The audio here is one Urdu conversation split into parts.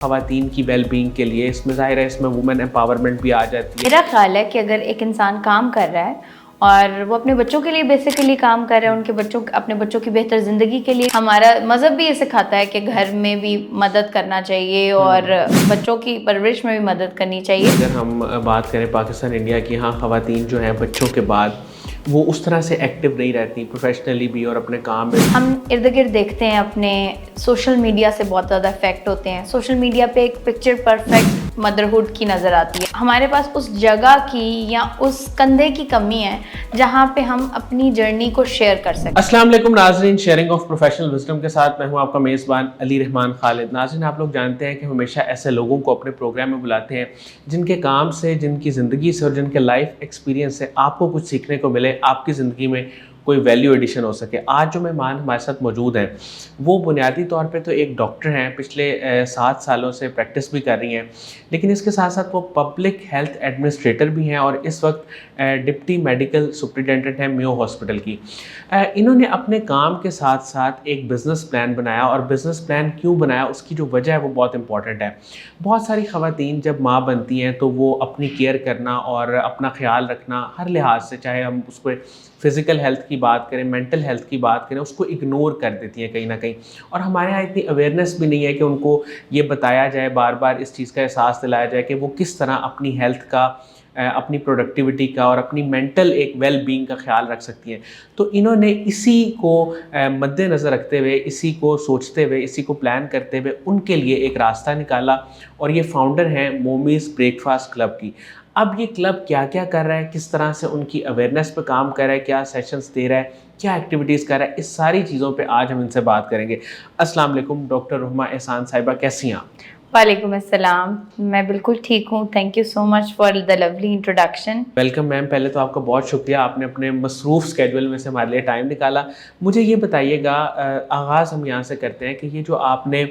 خواتین کی ویل بینگ کے لیے اس میں ظاہر ہے اس میں وومن امپاورمنٹ بھی آ جاتی ہے۔ میرا خیال ہے کہ اگر ایک انسان کام کر رہا ہے اور وہ اپنے بچوں کے لیے بیسیکلی کام کر رہا ہے، اپنے بچوں کی بہتر زندگی کے لیے، ہمارا مذہب بھی یہ سکھاتا ہے کہ گھر میں بھی مدد کرنا چاہیے اور بچوں کی پرورش میں بھی مدد کرنی چاہیے۔ اگر ہم بات کریں پاکستان انڈیا کی، ہاں خواتین جو ہیں بچوں کے بعد وہ اس طرح سے ایکٹیو نہیں رہتی پروفیشنلی بھی اور اپنے کام میں۔ ہم ارد گرد دیکھتے ہیں اپنے سوشل میڈیا سے بہت زیادہ افیکٹ ہوتے ہیں۔ سوشل میڈیا پہ ایک پکچر پرفیکٹ مدرہڈ کی نظر آتی ہے۔ ہمارے پاس اس جگہ کی یا اس کندھے کی کمی ہے جہاں پہ ہم اپنی جرنی کو شیئر کر سکیں۔ السلام علیکم ناظرین، شیئرنگ آف پروفیشنل وزڈم کے ساتھ میں ہوں آپ کا میزبان علی رحمان خالد۔ ناظرین، آپ لوگ جانتے ہیں کہ ہمیشہ ایسے لوگوں کو اپنے پروگرام میں بلاتے ہیں جن کے کام سے، جن کی زندگی سے اور جن کے لائف ایکسپیرینس سے آپ کو کچھ سیکھنے کو ملے، آپ کی زندگی میں کوئی ویلیو ایڈیشن ہو سکے۔ آج جو مہمان ہمارے ساتھ موجود ہیں وہ بنیادی طور پہ تو ایک ڈاکٹر ہیں، پچھلے 7 سالوں سے پریکٹس بھی کر رہی ہیں، لیکن اس کے ساتھ ساتھ وہ پبلک ہیلتھ ایڈمنسٹریٹر بھی ہیں اور اس وقت ڈپٹی میڈیکل سپرنٹینڈنٹ ہیں میو ہاسپٹل کی۔ انہوں نے اپنے کام کے ساتھ ساتھ ایک بزنس پلان بنایا، اور بزنس پلان کیوں بنایا اس کی جو وجہ ہے وہ بہت امپورٹنٹ ہے۔ بہت ساری خواتین جب ماں بنتی ہیں تو وہ اپنی کیئر کرنا اور اپنا خیال رکھنا ہر لحاظ سے، چاہے ہم اس کو فزیکل ہیلتھ کی بات کریں، مینٹل ہیلتھ کی بات کریں، اس کو اگنور کر دیتی ہیں کہیں نہ کہیں، اور ہمارے یہاں اتنی اویئرنیس بھی نہیں ہے کہ ان کو یہ بتایا جائے، بار بار اس چیز کا احساس دلایا جائے کہ وہ کس طرح اپنی ہیلتھ کا، اپنی پروڈکٹیوٹی کا اور اپنی مینٹل ایک ویل بینگ کا خیال رکھ سکتی ہیں۔ تو انہوں نے اسی کو مد نظر رکھتے ہوئے، اسی کو سوچتے ہوئے، اسی کو پلان کرتے ہوئے ان کے لیے ایک راستہ نکالا، اور یہ فاؤنڈر ہیں مومیز بریک فاسٹ کلب کی۔ اب یہ کلب کیا کیا کر رہا ہے، کس طرح سے ان کی اویئرنیس پہ کام کر رہا ہے، کیا سیشنز دے رہا ہے، کیا ایکٹیویٹیز کر رہا ہے، اس ساری چیزوں پہ آج ہم ان سے بات کریں گے۔ السلام علیکم ڈاکٹر رحمہ احسان صاحبہ، کیسی ہیں آپ؟ وعلیکم السلام، میں بالکل ٹھیک ہوں۔ Thank you so much for the lovely introduction. Welcome ma'am, پہلے تو آپ کا بہت شکریہ، آپ نے اپنے مصروف اسکیڈول میں سے ہمارے لیے ٹائم نکالا۔ مجھے یہ بتائیے گا، آغاز ہم یہاں سے کرتے ہیں کہ یہ جو آپ نے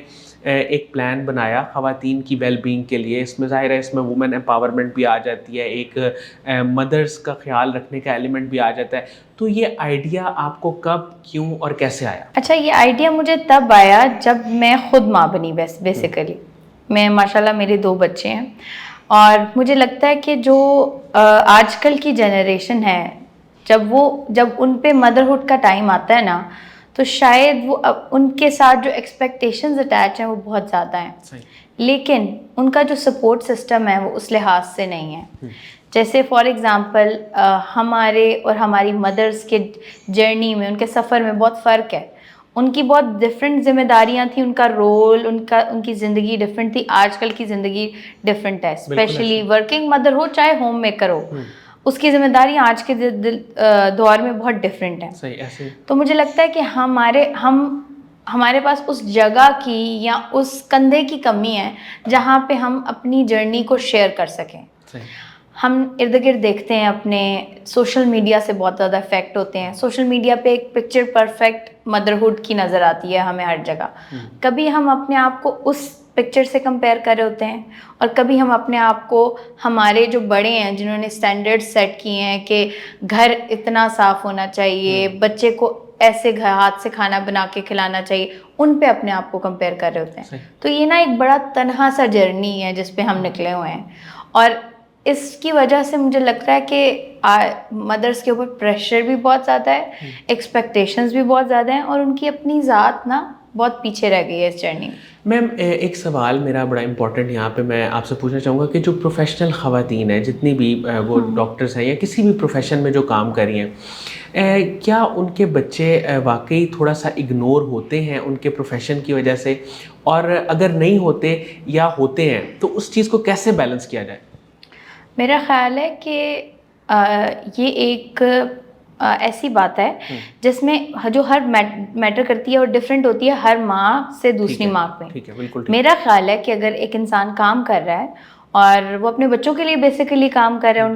ایک پلان بنایا خواتین کی ویل بینگ کے لیے، اس میں ظاہر ہے اس میں وومن امپاورمنٹ بھی آ جاتی ہے، ایک مدرس کا خیال رکھنے کا ایلیمنٹ بھی آ جاتا ہے، تو یہ آئیڈیا آپ کو کب، کیوں اور کیسے آیا؟ اچھا، یہ آئیڈیا مجھے تب آیا جب میں خود ماں بنی۔ بیسیکلی میں ماشاءاللہ میرے 2 بچے ہیں، اور مجھے لگتا ہے کہ جو آج کل کی جنریشن ہے، جب ان پہ مدرہڈ کا ٹائم آتا ہے نا، تو شاید وہ ان کے ساتھ جو ایکسپیکٹیشنز اٹیچ ہیں وہ بہت زیادہ ہیں، لیکن ان کا جو سپورٹ سسٹم ہے وہ اس لحاظ سے نہیں ہے۔ جیسے فار ایگزامپل ہمارے اور ہماری مدرس کے جرنی میں، ان کے سفر میں بہت فرق ہے۔ ان کی بہت ڈفرینٹ ذمہ داریاں تھیں، ان کا رول، ان کی زندگی ڈفرینٹ تھی۔ آج کل کی زندگی ڈفرینٹ ہے، اسپیشلی ورکنگ مدر ہو چاہے ہوم میکر ہو، اس کی ذمہ داریاں آج کے دور میں بہت ڈفرینٹ ہیں۔ تو مجھے لگتا ہے کہ ہمارے پاس اس جگہ کی یا اس کندھے کی کمی ہے جہاں پہ ہم اپنی جرنی کو شیئر کر سکیں۔ ہم ارد گرد دیکھتے ہیں اپنے سوشل میڈیا سے بہت زیادہ افیکٹ ہوتے ہیں۔ سوشل میڈیا پہ ایک پکچر پرفیکٹ مدرہڈ کی نظر آتی ہے ہمیں ہر جگہ۔ کبھی ہم اپنے آپ کو اس پکچر سے کمپیئر کر رہے ہوتے ہیں، اور کبھی ہم اپنے آپ کو ہمارے جو بڑے ہیں جنہوں نے اسٹینڈرڈ سیٹ کیے ہیں کہ گھر اتنا صاف ہونا چاہیے، بچے کو ایسے ہاتھ سے کھانا بنا کے کھلانا چاہیے، ان پہ اپنے آپ کو کمپیئر کر رہے ہوتے ہیں۔ تو یہ نا ایک بڑا تنہا سا جرنی ہے جس پہ ہم نکلے ہوئے ہیں، اور اس کی وجہ سے مجھے لگتا ہے کہ مدرس کے اوپر پریشر بھی بہت زیادہ ہے، ایکسپیکٹیشنز بھی بہت زیادہ ہیں، اور ان کی اپنی ذات نا بہت پیچھے رہ گئی ہے اس جرنی میں۔ میم ایک سوال میرا بڑا امپورٹنٹ یہاں پہ میں آپ سے پوچھنا چاہوں گا کہ جو پروفیشنل خواتین ہیں، جتنی بھی وہ ڈاکٹرز ہیں یا کسی بھی پروفیشن میں جو کام کر رہی ہیں، کیا ان کے بچے واقعی تھوڑا سا اگنور ہوتے ہیں ان کے پروفیشن کی وجہ سے، اور اگر نہیں ہوتے یا ہوتے ہیں تو اس چیز کو کیسے بیلنس کیا جائے؟ میرا خیال ہے کہ یہ ایک ایسی بات ہے جس میں جو ہر میٹر کرتی ہے اور ڈفرینٹ ہوتی ہے ہر ماں سے دوسری ماں پہ۔ میرا خیال ہے کہ اگر ایک انسان کام کر رہا ہے اور وہ اپنے بچوں کے لیے بیسیکلی کام کر رہا ہے،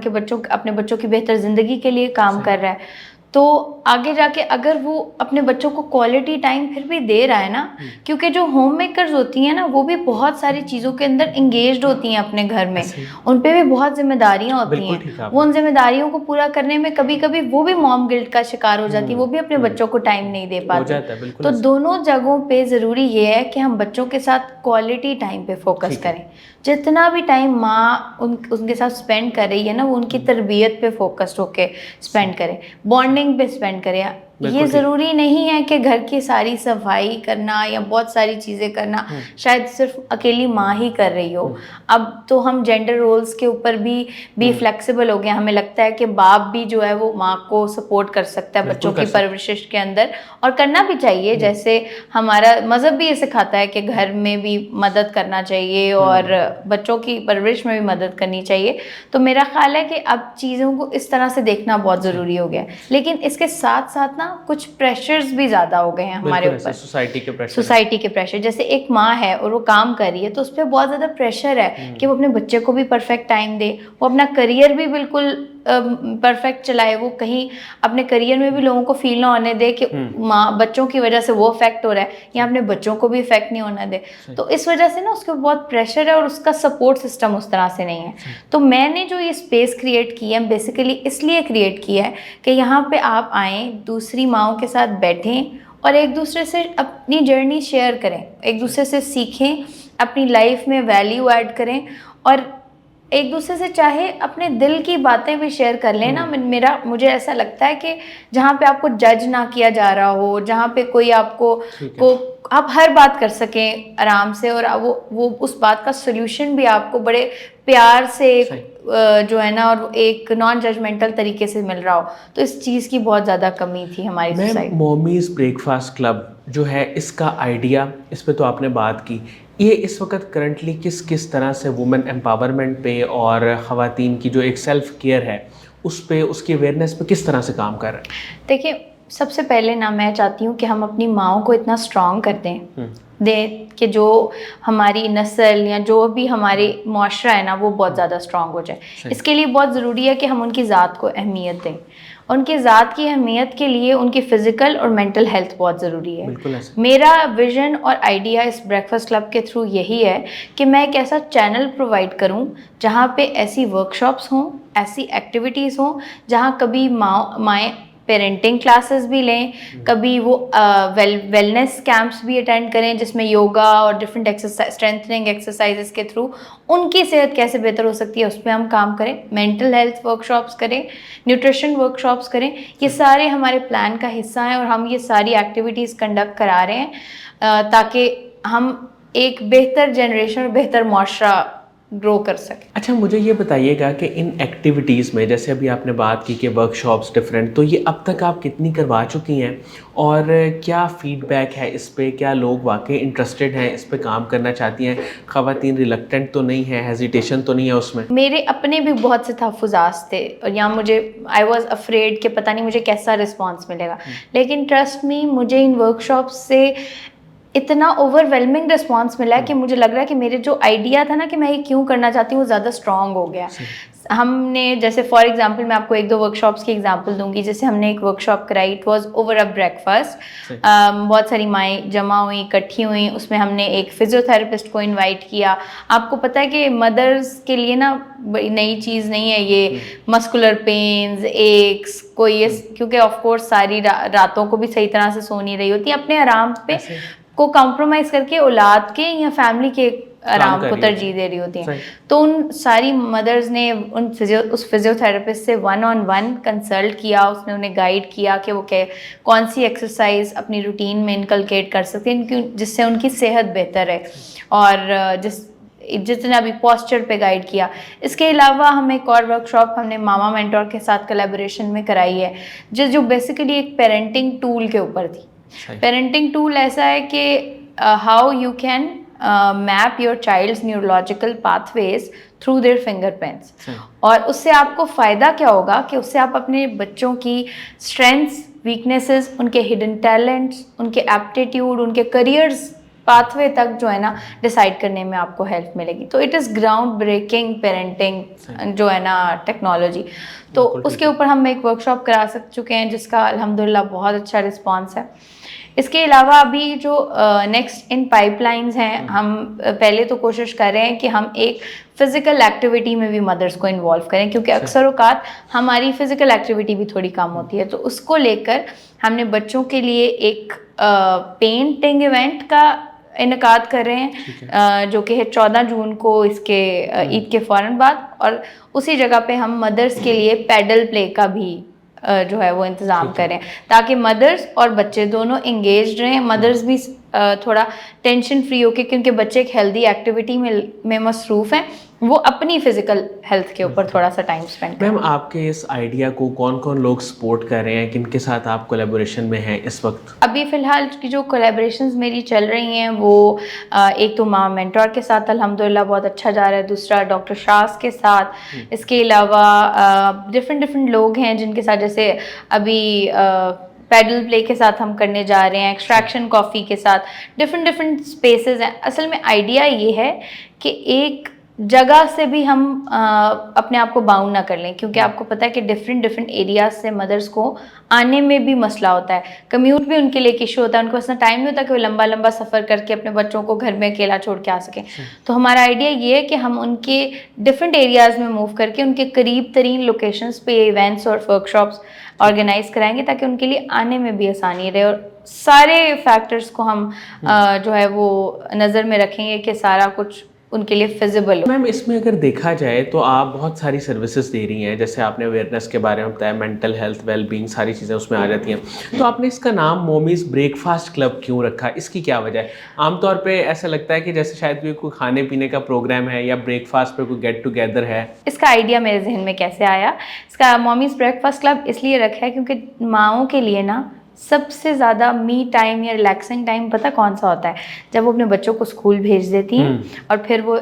اپنے بچوں کی بہتر زندگی کے لیے کام کر رہا ہے، تو آگے جا کے اگر وہ اپنے بچوں کو کوالٹی ٹائم پھر بھی دے رہا ہے نا, کیونکہ جو ہوم میکرز ہوتی ہیں نا وہ بھی بہت ساری چیزوں کے اندر انگیجڈ ہوتی ہیں اپنے گھر میں, ان پہ بھی بہت ذمہ داریاں ہوتی ہیں, وہ ان ذمہ داریوں کو پورا کرنے میں کبھی کبھی وہ بھی موم گلٹ کا شکار ہو جاتی ہیں, وہ بھی اپنے بچوں کو ٹائم نہیں دے پاتی. تو دونوں جگہوں پہ ضروری یہ ہے کہ ہم بچوں کے ساتھ کوالٹی ٹائم پہ فوکس کریں. جتنا بھی ٹائم ماں ان کے ساتھ اسپینڈ کر رہی ہے نا, وہ ان کی تربیت پہ فوکسڈ ہو کے اسپینڈ کرے, بانڈنگ پہ اسپینڈ کرے. یہ ضروری نہیں ہے کہ گھر کی ساری صفائی کرنا یا بہت ساری چیزیں کرنا شاید صرف اکیلی ماں ہی کر رہی ہو. اب تو ہم جینڈر رولز کے اوپر بھی فلیکسیبل ہو گئے. ہمیں لگتا ہے کہ باپ بھی جو ہے وہ ماں کو سپورٹ کر سکتا ہے بچوں کی پرورش کے اندر, اور کرنا بھی چاہیے. جیسے ہمارا مذہب بھی یہ سکھاتا ہے کہ گھر میں بھی مدد کرنا چاہیے اور بچوں کی پرورش میں بھی مدد کرنی چاہیے. تو میرا خیال ہے کہ اب چیزوں کو اس طرح سے دیکھنا بہت ضروری ہو گیا. لیکن اس کے ساتھ ساتھ نا کچھ پریشرز بھی زیادہ ہو گئے ہیں ہمارے اوپر, سوسائٹی کے پریشر. جیسے ایک ماں ہے اور وہ کام کر رہی ہے تو اس پہ بہت زیادہ پریشر ہے کہ وہ اپنے بچے کو بھی پرفیکٹ ٹائم دے, وہ اپنا کریئر بھی بالکل پرفیکٹ چلائے, وہ کہیں اپنے کریئر میں بھی لوگوں کو فیل نہ ہونے دے کہ ماں بچوں کی وجہ سے وہ افیکٹ ہو رہا ہے, یا اپنے بچوں کو بھی افیکٹ نہیں ہونا دے. تو اس وجہ سے نا اس کو بہت پریشر ہے اور اس کا سپورٹ سسٹم اس طرح سے نہیں ہے. تو میں نے جو یہ اسپیس کریٹ کی ہے بیسیکلی اس لیے کریٹ کیا ہے کہ یہاں پہ آپ آئیں, دوسری ماؤں کے ساتھ بیٹھیں اور ایک دوسرے سے اپنی جرنی شیئر کریں, ایک دوسرے سے سیکھیں, اپنی لائف میں ویلیو ایڈ کریں, اور ایک دوسرے سے چاہے اپنے دل کی باتیں بھی شیئر کر لیں نا. مجھے ایسا لگتا ہے کہ جہاں پہ آپ کو جج نہ کیا جا رہا ہو, جہاں پہ کوئی آپ کو آپ ہر بات کر سکیں آرام سے, اور وہ اس بات کا سولوشن بھی آپ کو بڑے پیار سے جو ہے نا, اور ایک نان ججمنٹل طریقے سے مل رہا ہو. تو اس چیز کی بہت زیادہ کمی تھی ہماری سوسائٹی. مومیز بریک فاسٹ کلب جو ہے, اس کا آئیڈیا, اس پہ تو آپ نے بات کی, یہ اس وقت کرنٹلی کس طرح سے وومن امپاورمنٹ پہ اور خواتین کی جو ایک سیلف کیئر ہے اس پہ, اس کی اویئرنیس پہ کس طرح سے کام کر رہے ہیں؟ دیکھیے, سب سے پہلے نا میں چاہتی ہوں کہ ہم اپنی ماؤں کو اتنا اسٹرانگ کر دیں کہ جو ہماری نسل یا جو بھی ہماری معاشرہ ہے نا وہ بہت زیادہ اسٹرانگ ہو جائے. اس کے لیے بہت ضروری ہے کہ ہم ان کی ذات کو اہمیت دیں. ان کی ذات کی اہمیت کے لیے ان کی فزیکل اور مینٹل ہیلتھ بہت ضروری ہے. میرا ویژن اور آئیڈیا اس بریک فاسٹ کلب کے تھرو یہی ہے کہ میں ایک ایسا چینل پرووائڈ کروں جہاں پہ ایسی ورکشاپس ہوں, ایسی ایکٹیویٹیز ہوں جہاں کبھی مائیں پیرنٹنگ کلاسز بھی لیں, کبھی وہ ویلنس کیمپس بھی اٹینڈ کریں جس میں یوگا اور ڈفرینٹ اسٹرینتھنگ ایکسرسائزز کے تھرو ان کی صحت کیسے بہتر ہو سکتی ہے اس پہ ہم کام کریں. مینٹل ہیلتھ ورکشاپس کریں, نیوٹریشن ورکشاپس کریں. یہ سارے ہمارے پلان کا حصہ ہیں اور ہم یہ ساری ایکٹیویٹیز کنڈکٹ کرا رہے ہیں تاکہ ہم ایک بہتر جنریشن اور بہتر معاشرہ گرو کر سکیں. اچھا, مجھے یہ بتائیے گا کہ ان ایکٹیویٹیز میں, جیسے ابھی آپ نے بات کی کہ ورک شاپس ڈفرینٹ, تو یہ اب تک آپ کتنی کروا چکی ہیں اور کیا فیڈ بیک ہے اس پہ؟ کیا لوگ واقعی انٹرسٹڈ ہیں, اس پہ کام کرنا چاہتی ہیں؟ خواتین ریلکٹنٹ تو نہیں ہیں, ہیزیٹیشن تو نہیں ہے اس میں؟ میرے اپنے بھی بہت سے تحفظات تھے اور یہاں مجھے آئی واز افریڈ کہ پتہ نہیں مجھے کیسا رسپانس ملے گا, لیکن ٹرسٹ می مجھے ان ورک شاپس سے اتنا اوور ویلمنگ رسپانس ملا ہے کہ مجھے لگ رہا ہے کہ میرے جو آئیڈیا تھا نا کہ میں یہ کیوں کرنا چاہتی ہوں وہ زیادہ اسٹرانگ ہو گیا. ہم نے جیسے فار ایگزامپل میں آپ کو 1-2 ورک شاپس کی ایگزامپل دوں گی. جیسے ہم نے ایک ورک شاپ کرائی, it was over a break fast. بہت ساری مائیں جمع ہوئیں, اکٹھی ہوئیں. اس میں ہم نے ایک فزیو تھراپسٹ کو انوائٹ کیا. آپ کو پتہ ہے کہ مدرس کے لیے نا نئی چیز نہیں ہے یہ مسکولر پینز, ایکس, کوئی کیونکہ آف کورس ساری راتوں کو بھی صحیح طرح سے سو نہیں رہی ہوتی, اپنے آرام پہ کو کمپرومائز کر کے اولاد کے یا فیملی کے آرام کو ترجیح دے رہی ہوتی ہیں. تو ان ساری مدرز نے اس فزیو تھراپسٹ سے 1-on-1 کنسلٹ کیا. اس نے انہیں گائیڈ کیا کہ وہ کون سی ایکسرسائز اپنی روٹین میں انکلکیٹ کر سکتے ہیں جس سے ان کی صحت بہتر ہے, اور جتنا بھی پوسچر پہ گائیڈ کیا. اس کے علاوہ ہم ایک اور ورک شاپ ہم نے ماما مینٹور کے ساتھ کولیبوریشن میں کرائی ہے جو بیسیکلی ایک پیرنٹنگ ٹول کے اوپر تھی. پیرنٹنگ ٹول ایسا ہے کہ how you can map your child's neurological pathways through their fingerprints. اور اس سے آپ کو فائدہ کیا ہوگا کہ اس سے آپ اپنے بچوں کی اسٹرینتھس, ویکنیسز, ان کے ہڈن ٹیلنٹس, ان کے ایپٹیٹیوڈ, ان کے کریئرز پاتھ وے تک جو ہے نا ڈیسائیڈ کرنے میں آپ کو ہیلپ ملے گی. تو it is ground breaking parenting جو ہے نا ٹیکنالوجی. تو اس کے اوپر ہم ایک ورک شاپ کرا چکے ہیں جس کا الحمدللہ بہت اچھا رسپانس ہے. اس کے علاوہ ابھی جو نیکسٹ ان پائپ لائنز ہیں, ہم پہلے تو کوشش کر رہے ہیں کہ ہم ایک فزیکل ایکٹیویٹی میں بھی مدرس کو انوالو کریں, کیونکہ اکثر اوقات ہماری فزیکل ایکٹیویٹی بھی تھوڑی کم ہوتی ہے. تو اس کو لے کر ہم نے بچوں کے لیے ایک پینٹنگ ایونٹ کا انعقاد کر رہے ہیں جو کہ ہے 14 جون کو اس کے عید کے فوراً بعد, اور اسی جگہ پہ ہم مدرس کے لیے پیڈل پلے کا بھی جو ہے وہ انتظام کریں تاکہ مدرس اور بچے دونوں انگیجڈ رہیں. مدرس بھی تھوڑا ٹینشن فری ہو کے, کیونکہ بچے ایک ہیلدی ایکٹیویٹی میں مصروف ہیں, وہ اپنی فزیکل ہیلتھ کے اوپر تھوڑا سا ٹائم اسپینڈ کریں. میم آپ کے اس آئیڈیا کو کون کون لوگ سپورٹ کر رہے ہیں, کن کے ساتھ آپ کولیبوریشن میں ہیں اس وقت؟ ابھی فی الحال کی جو کولیبریشنز میری چل رہی ہیں وہ ایک تو ماں مینٹور کے ساتھ الحمدللہ بہت اچھا جا رہا ہے, دوسرا ڈاکٹر شاز کے ساتھ. اس کے علاوہ ڈفرینٹ لوگ ہیں جن کے ساتھ, جیسے ابھی پیڈل پلے کے ساتھ ہم کرنے جا رہے ہیں, ایکسٹریکشن کافی کے ساتھ, ڈفرینٹ اسپیسیز ہیں. اصل میں آئیڈیا یہ ہے کہ ایک جگہ سے بھی ہم اپنے آپ کو باؤنڈ نہ کر لیں, کیونکہ آپ کو پتہ ہے کہ ڈفرینٹ ایریاز سے مدرس کو آنے میں بھی مسئلہ ہوتا ہے, کمیوٹ بھی ان کے لیے ایک ایشو ہوتا ہے, ان کو اتنا ٹائم نہیں ہوتا کہ وہ لمبا سفر کر کے اپنے بچوں کو گھر میں اکیلا چھوڑ کے آ سکیں. تو ہمارا آئیڈیا یہ ہے کہ ہم ان کے ڈفرینٹ ایریاز میں موو کر کے ان کے قریب ترین لوکیشنز پہ ایونٹس اور ورک شاپس آرگنائز کرائیں گے تاکہ ان کے لیے آنے میں بھی آسانی رہے, اور سارے فیکٹرز کو ہم جو ہے وہ نظر میں رکھیں گے کہ سارا کچھ ان کے لیے فیزیبل ہو. میم اس میں اگر دیکھا جائے تو آپ بہت ساری سروسز دے رہی ہیں, جیسے آپ نے اویئرنیس کے بارے میں بتایا, مینٹل ہیلتھ, ویل بینگ, ساری چیزیں اس میں آ جاتی ہیں. تو آپ نے اس کا نام مومیز بریک فاسٹ کلب کیوں رکھا, اس کی کیا وجہ ہے؟ عام طور پہ ایسا لگتا ہے کہ جیسے شاید کوئی کھانے پینے کا پروگرام ہے یا بریک فاسٹ پہ کوئی گیٹ ٹوگیدر ہے. اس کا آئیڈیا میرے ذہن میں کیسے آیا, اس کا مومیز بریک فاسٹ کلب اس لیے رکھا ہے کیونکہ ماؤں کے لیے نا سب سے زیادہ می ٹائم یا ریلیکسنگ ٹائم پتہ کون سا ہوتا ہے؟ جب وہ اپنے بچوں کو اسکول بھیج دیتی ہیں اور پھر وہ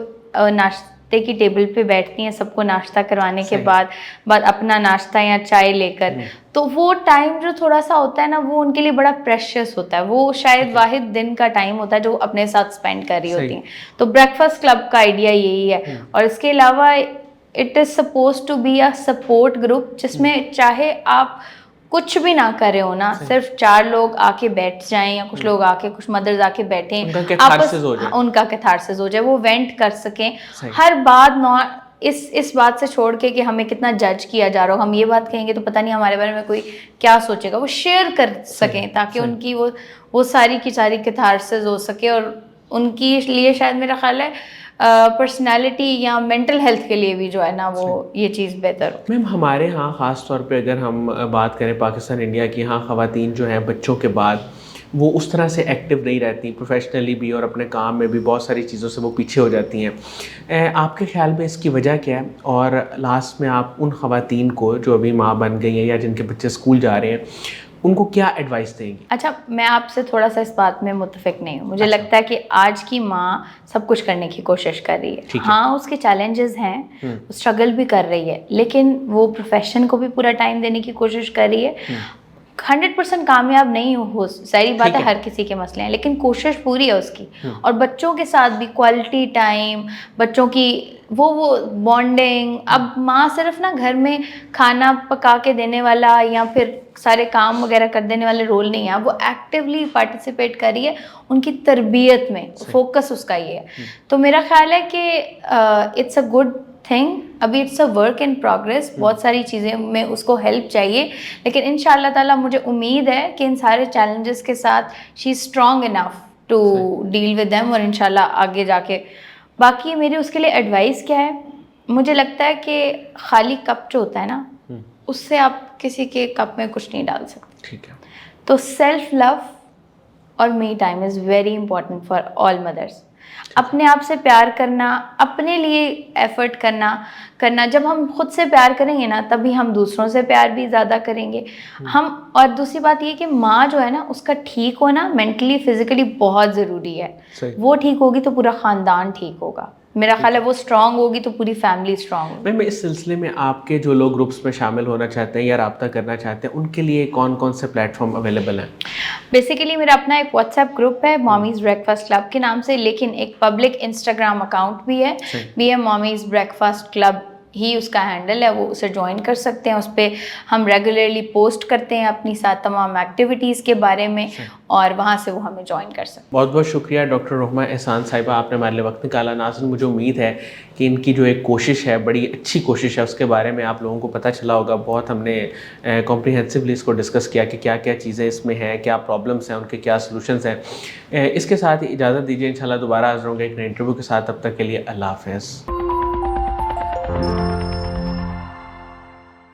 ناشتے کی ٹیبل پہ بیٹھتی ہیں سب کو ناشتہ کروانے کے بعد اپنا ناشتہ یا چائے لے کر. تو وہ ٹائم جو تھوڑا سا ہوتا ہے نا, وہ ان کے لیے بڑا پریشیس ہوتا ہے, وہ شاید واحد دن کا ٹائم ہوتا ہے جو اپنے ساتھ اسپینڈ کر رہی ہوتی ہیں. تو بریک فاسٹ کلب کا آئیڈیا یہی ہے. اور اس کے علاوہ it is suppose to be a support group جس میں چاہے آپ کچھ بھی نہ کرے ہو نا, صرف 4 لوگ آ کے بیٹھ جائیں یا کچھ لوگ آ کے کچھ مدرز آ کے بیٹھیں, ان کا کیتھارسس ہو جائے, وہ وینٹ کر سکیں. ہر بات اس بات سے چھوڑ کے کہ ہمیں کتنا جج کیا جا رہا ہو, ہم یہ بات کہیں گے تو پتہ نہیں ہمارے بارے میں کوئی کیا سوچے گا, وہ شیئر کر سکیں تاکہ ان کی وہ ساری کی ساری کیتھارسس ہو سکے, اور ان کی لیے شاید میرا خیال ہے پرسنالٹی یا مینٹل ہیلتھ کے لیے بھی جو ہے نا وہ یہ چیز بہتر ہو. میم ہمارے ہاں خاص طور پہ اگر ہم بات کریں پاکستان انڈیا کی, ہاں خواتین جو ہیں بچوں کے بعد وہ اس طرح سے ایکٹیو نہیں رہتی, پروفیشنلی بھی اور اپنے کام میں بھی بہت ساری چیزوں سے وہ پیچھے ہو جاتی ہیں. آپ کے خیال میں اس کی وجہ کیا ہے, اور لاسٹ میں آپ ان خواتین کو جو ابھی ماں بن گئی ہیں یا جن کے بچے اسکول جا رہے ہیں ان کو کیا ایڈوائس دیں گی؟ اچھا, میں آپ سے تھوڑا سا اس بات میں متفق نہیں ہوں. مجھے لگتا ہے کہ آج کی ماں سب کچھ کرنے کی کوشش کر رہی ہے. ہاں اس کے چیلنجز ہیں, اسٹرگل بھی کر رہی ہے, لیکن وہ پروفیشن کو بھی پورا ٹائم دینے کی کوشش کر رہی ہے. 100% کامیاب نہیں ہو, ظاہری بات ہے, ہر کسی کے مسئلے ہیں, لیکن کوشش پوری ہے اس کی. اور بچوں کے ساتھ بھی کوالٹی ٹائم, بچوں کی وہ بانڈنگ. اب ماں صرف نا گھر میں کھانا پکا کے دینے والا یا پھر سارے کام وغیرہ کر دینے والے رول نہیں ہے, وہ ایکٹیولی پارٹیسپیٹ کر رہی ہے ان کی تربیت میں, فوکس اس کا یہ ہے. تو میرا خیال ہے کہ اٹس اے گڈ تھنگ. ابھی it's a work in progress, بہت ساری چیزیں میں اس کو ہیلپ چاہیے, لیکن ان شاء اللہ تعالیٰ مجھے امید ہے کہ ان سارے چیلنجز کے ساتھ she is strong enough to deal with them, اور ان شاء اللہ آگے جا کے. باقی میری اس کے لیے ایڈوائس کیا ہے, مجھے لگتا ہے کہ خالی کپ جو ہوتا ہے نا اس سے آپ کسی کے کپ میں کچھ نہیں ڈال سکتے. ٹھیک ہے. تو سیلف لو اور me time is very important for all مدرس. اپنے آپ سے پیار کرنا, اپنے لیے ایفرٹ کرنا. جب ہم خود سے پیار کریں گے نا تبھی ہم دوسروں سے پیار بھی زیادہ کریں گے ہم. اور دوسری بات یہ کہ ماں جو ہے نا اس کا ٹھیک ہونا مینٹلی فزیکلی بہت ضروری ہے. وہ ٹھیک ہوگی تو پورا خاندان ٹھیک ہوگا. میرا خیال ہے وہ اسٹرانگ ہوگی تو پوری فیملی اسٹرانگ ہوگی. میں اس سلسلے میں آپ کے جو لوگ گروپس میں شامل ہونا چاہتے ہیں یا رابطہ کرنا چاہتے ہیں ان کے لیے کون کون سے پلیٹ فارم اویلیبل ہیں؟ بیسیکلی میرا اپنا ایک واٹس ایپ گروپ ہے مامیز بریک فاسٹ کلب کے نام سے, لیکن ایک پبلک انسٹاگرام اکاؤنٹ بھی ہے, B M mommies breakfast club ہی اس کا ہینڈل ہے, وہ اسے جوائن کر سکتے ہیں. اس پہ ہم ریگولرلی پوسٹ کرتے ہیں اپنی ساتھ تمام ایکٹیویٹیز کے بارے میں, اور وہاں سے وہ ہمیں جوائن کر سکتے ہیں. بہت بہت شکریہ ڈاکٹر رحمہ احسان صاحبہ, آپ نے ہمارے لیے وقت نکالا. ناظرین, مجھے امید ہے کہ ان کی جو ایک کوشش ہے, بڑی اچھی کوشش ہے, اس کے بارے میں آپ لوگوں کو پتہ چلا ہوگا. بہت ہم نے کمپریہنسولی اس کو ڈسکس کیا کہ کیا کیا چیزیں اس میں ہیں, کیا پرابلمس ہیں, ان کے کیا سلوشنس ہیں. اس کے ساتھ ہی اجازت دیجیے, انشاءاللہ دوبارہ حاضر ہوں گے ایک نئے انٹرویو کے ساتھ. تب تک کے لیے اللہ حافظ.